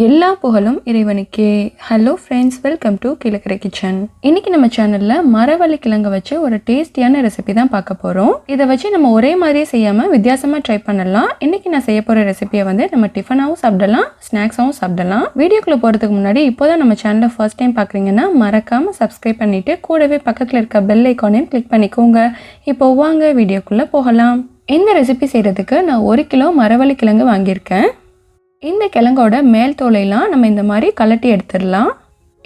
எல்லா புகழும் இறைவனுக்கே. Hello friends, welcome to Kilakarai kitchen. இன்னைக்கு நம்ம சேனல்ல மரவள்ளி கிழங்கு வச்சு ஒரு டேஸ்டியான ரெசிபி தான் பார்க்க போறோம். இதை வச்சு நம்ம ஒரே மாதிரியே செய்யாம வித்தியாசமா ட்ரை பண்ணலாம். இன்னைக்கு நான் செய்ய போற ரெசிபியை வந்து நம்ம டிஃபனாவும் சாப்பிடலாம், ஸ்நாக்ஸாவும் சாப்பிடலாம். வீடியோக்குள்ள போறதுக்கு முன்னாடி இப்போதான் நம்ம சேனலை ஃபர்ஸ்ட் டைம் பாக்குறீங்கன்னா மறக்காம சப்ஸ்கிரைப் பண்ணிட்டு கூடவே பக்கத்துல இருக்க பெல் ஐக்கானையும் கிளிக் பண்ணிக்கோங்க. இப்போ வாங்க வீடியோக்குள்ள போகலாம். இந்த ரெசிபி செய்யறதுக்கு நான் 1 கிலோ மரவள்ளி கிழங்கு வாங்கியிருக்கேன். இந்த கிழங்கோட மேல் தோலையெல்லாம் நம்ம இந்த மாதிரி கலட்டி எடுத்துடலாம்.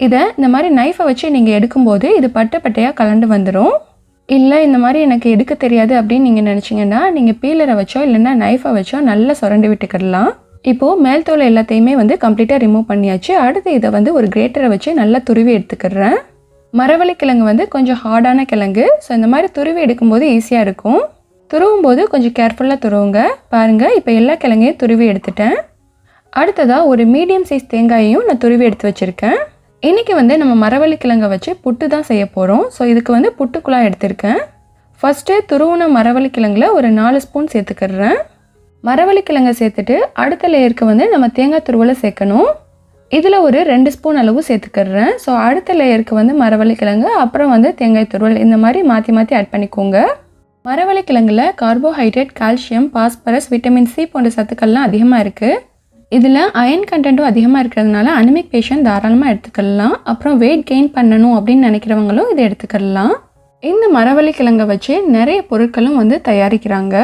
இதை இந்த மாதிரி நைஃபை வச்சு நீங்கள் எடுக்கும்போது இது பட்டை பட்டையாக கலண்டு வந்துடும். இல்லை இந்த மாதிரி எனக்கு எடுக்க தெரியாது அப்படின்னு நீங்கள் நினச்சிங்கன்னா நீங்கள் பீலரை வச்சோ இல்லைன்னா நைஃபை வச்சோ நல்லா சுரண்டி விட்டுக்கிடலாம். இப்போது மேல் தோலை எல்லாத்தையுமே வந்து கம்ப்ளீட்டாக ரிமூவ் பண்ணியாச்சு. அடுத்து இதை வந்து ஒரு கிரேட்டரை வச்சு நல்லா துருவி எடுத்துக்கிறேன். மரவள்ளி கிழங்கு வந்து கொஞ்சம் ஹார்டான கிழங்கு. ஸோ இந்த மாதிரி துருவி எடுக்கும்போது ஈஸியாக இருக்கும். துருவும் போது கொஞ்சம் கேர்ஃபுல்லாக துருவுங்க. பாருங்கள், இப்போ எல்லா கிழங்கையும் துருவி எடுத்துட்டேன். அடுத்ததாக ஒரு மீடியம் சைஸ் தேங்காயையும் நான் துருவி எடுத்து வச்சுருக்கேன். இன்றைக்கி வந்து நம்ம மரவள்ளி கிழங்கை வச்சு புட்டு தான் செய்ய போகிறோம். ஸோ இதுக்கு வந்து புட்டுக்குழாய் எடுத்திருக்கேன். ஃபஸ்ட்டு துருவுன மரவள்ளி கிழங்குல ஒரு 4 ஸ்பூன் சேர்த்துக்கிறேன். மரவள்ளி கிழங்கை சேர்த்துட்டு அடுத்த லேயருக்கு வந்து நம்ம தேங்காய் துருவலை சேர்க்கணும். இதில் ஒரு 2 ஸ்பூன் அளவு சேர்த்துக்கிறேன். ஸோ அடுத்த லேயருக்கு வந்து மரவள்ளி கிழங்கு, அப்புறம் வந்து தேங்காய் துருவல், இந்த மாதிரி மாற்றி மாற்றி ஆட் பண்ணிக்கோங்க. மரவள்ளி கிழங்குல carbohydrate, calcium, phosphorus, vitamin C போன்ற சத்துக்கள்லாம் அதிகமாக இருக்குது. இதில் அயன் கண்டென்ட்டும் அதிகமாக இருக்கிறதுனால அனிமிக் பேஷண்ட் தாராளமாக எடுத்துக்கலாம். அப்புறம் வெயிட் கெயின் பண்ணணும் அப்படின்னு நினைக்கிறவங்களும் இதை எடுத்துக்கலாம். இந்த மரவள்ளி கிழங்கை வச்சு நிறைய பொருட்களும் வந்து தயாரிக்கிறாங்க.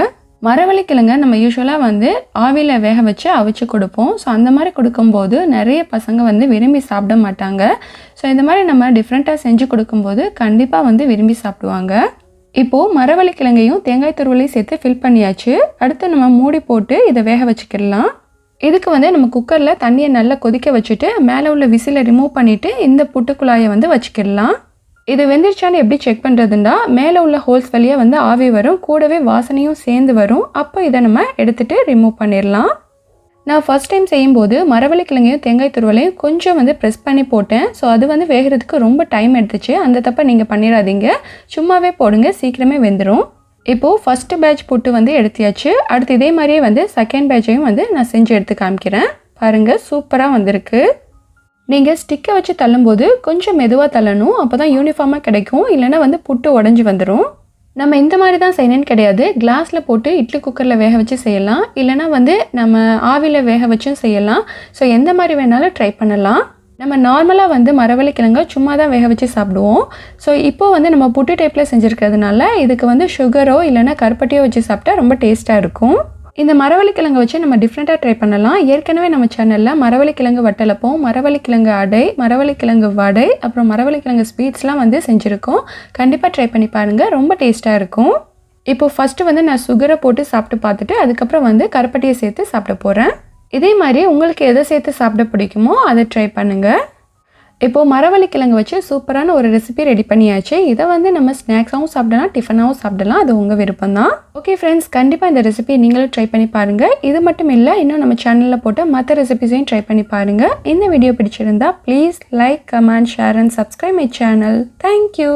மரவள்ளி கிழங்கை நம்ம யூஸ்வலாக வந்து ஆவியில் வேக வச்சு அவிச்சு கொடுப்போம். ஸோ அந்த மாதிரி கொடுக்கும்போது நிறைய பசங்க வந்து விரும்பி சாப்பிட மாட்டாங்க. ஸோ இந்த மாதிரி நம்ம டிஃப்ரெண்ட்டாக செஞ்சு கொடுக்கும்போது கண்டிப்பாக வந்து விரும்பி சாப்பிடுவாங்க. இப்போது மரவள்ளி கிழங்கையும் தேங்காய் துருவலையும் சேர்த்து ஃபில் பண்ணியாச்சு. அடுத்து நம்ம மூடி போட்டு இதை வேக வச்சுக்கிடலாம். இதுக்கு வந்து நம்ம குக்கரில் தண்ணியை நல்லா கொதிக்க வச்சுட்டு மேலே உள்ள விசிலை ரிமூவ் பண்ணிவிட்டு இந்த புட்டுக்குழாயை வந்து வச்சுக்கிடலாம். இது வெந்துருச்சான்னு எப்படி செக் பண்ணுறதுன்னா, மேலே உள்ள ஹோல்ஸ் வழியாக வந்து ஆவி வரும், கூடவே வாசனையும் சேர்ந்து வரும். அப்போ இதை நம்ம எடுத்துகிட்டு ரிமூவ் பண்ணிடலாம். நான் ஃபஸ்ட் டைம் செய்யும்போது மரவள்ளி கிழங்கையும் தேங்காய் துருவலையும் கொஞ்சம் வந்து ப்ரெஸ் பண்ணி போட்டேன். ஸோ அது வந்து வேகிறதுக்கு ரொம்ப டைம் எடுத்துச்சு. அந்த தப்பை நீங்கள் பண்ணிடாதீங்க, சும்மாவே போடுங்க, சீக்கிரமே வெந்துடும். இப்போது ஃபஸ்ட்டு பேட்ச் புட்டு வந்து எடுத்தியாச்சு. அடுத்து இதே மாதிரியே வந்து செகண்ட் பேட்சையும் வந்து நான் செஞ்சு எடுத்து காமிக்கிறேன். பாருங்கள், சூப்பராக வந்திருக்கு. நீங்கள் ஸ்டிக்கை வச்சு தள்ளும்போது கொஞ்சம் மெதுவாக தள்ளணும், அப்போ தான் யூனிஃபார்மாக கிடைக்கும். இல்லைனா வந்து புட்டு உடஞ்சி வந்துடும். நம்ம இந்த மாதிரி தான் செய்யணும்னு கிடையாது. கிளாஸில் போட்டு இட்லி குக்கரில் வேக வச்சு செய்யலாம், இல்லைனா வந்து நம்ம ஆவியில் வேக வச்சும் செய்யலாம். ஸோ எந்த மாதிரி வேணாலும் ட்ரை பண்ணலாம். நம்ம நார்மலாக வந்து மரவள்ளி கிழங்க சும்மா தான் வேக வச்சு சாப்பிடுவோம். ஸோ இப்போது வந்து நம்ம புட்டு டைப்பில் செஞ்சுருக்கிறதுனால இதுக்கு வந்து சுகரோ இல்லைனா கருப்பட்டியோ வச்சு சாப்பிட்டா ரொம்ப டேஸ்ட்டாக இருக்கும். இந்த மரவள்ளி கிழங்கை வச்சு நம்ம டிஃப்ரெண்ட்டாக ட்ரை பண்ணலாம். ஏற்கனவே நம்ம சேனலில் மரவள்ளி கிழங்கு வட்டலப்பம், மரவள்ளி கிழங்கு அடை, மரவள்ளி கிழங்கு வடை, அப்புறம் மரவள்ளி கிழங்கு ஸ்வீட்ஸ்லாம் வந்து செஞ்சுருக்கோம். கண்டிப்பாக ட்ரை பண்ணி பாருங்கள், ரொம்ப டேஸ்ட்டாக இருக்கும். இப்போது ஃபஸ்ட்டு வந்து நான் சுகரை போட்டு சாப்பிட்டு பார்த்துட்டு அதுக்கப்புறம் வந்து கருப்பட்டியை சேர்த்து சாப்பிட போகிறேன். இதே மாதிரி உங்களுக்கு எதை சேர்த்து சாப்பிட பிடிக்குமோ அதை ட்ரை பண்ணுங்கள். இப்போது மரவள்ளி கிழங்கு வச்சு சூப்பரான ஒரு ரெசிபி ரெடி பண்ணியாச்சு. இதை வந்து நம்ம ஸ்நாக்ஸாகவும் சாப்பிடலாம், டிஃபனாகவும் சாப்பிடலாம். அது உங்கள் விருப்பம் தான். ஓகே ஃப்ரெண்ட்ஸ், கண்டிப்பாக இந்த ரெசிபியை நீங்களும் ட்ரை பண்ணி பாருங்கள். இது மட்டும் இல்லை, இன்னும் நம்ம சேனலில் போட்ட மற்ற ரெசிபிஸையும் ட்ரை பண்ணி பாருங்கள். இந்த வீடியோ பிடிச்சிருந்தா please like, comment, share and subscribe my channel. Thank you.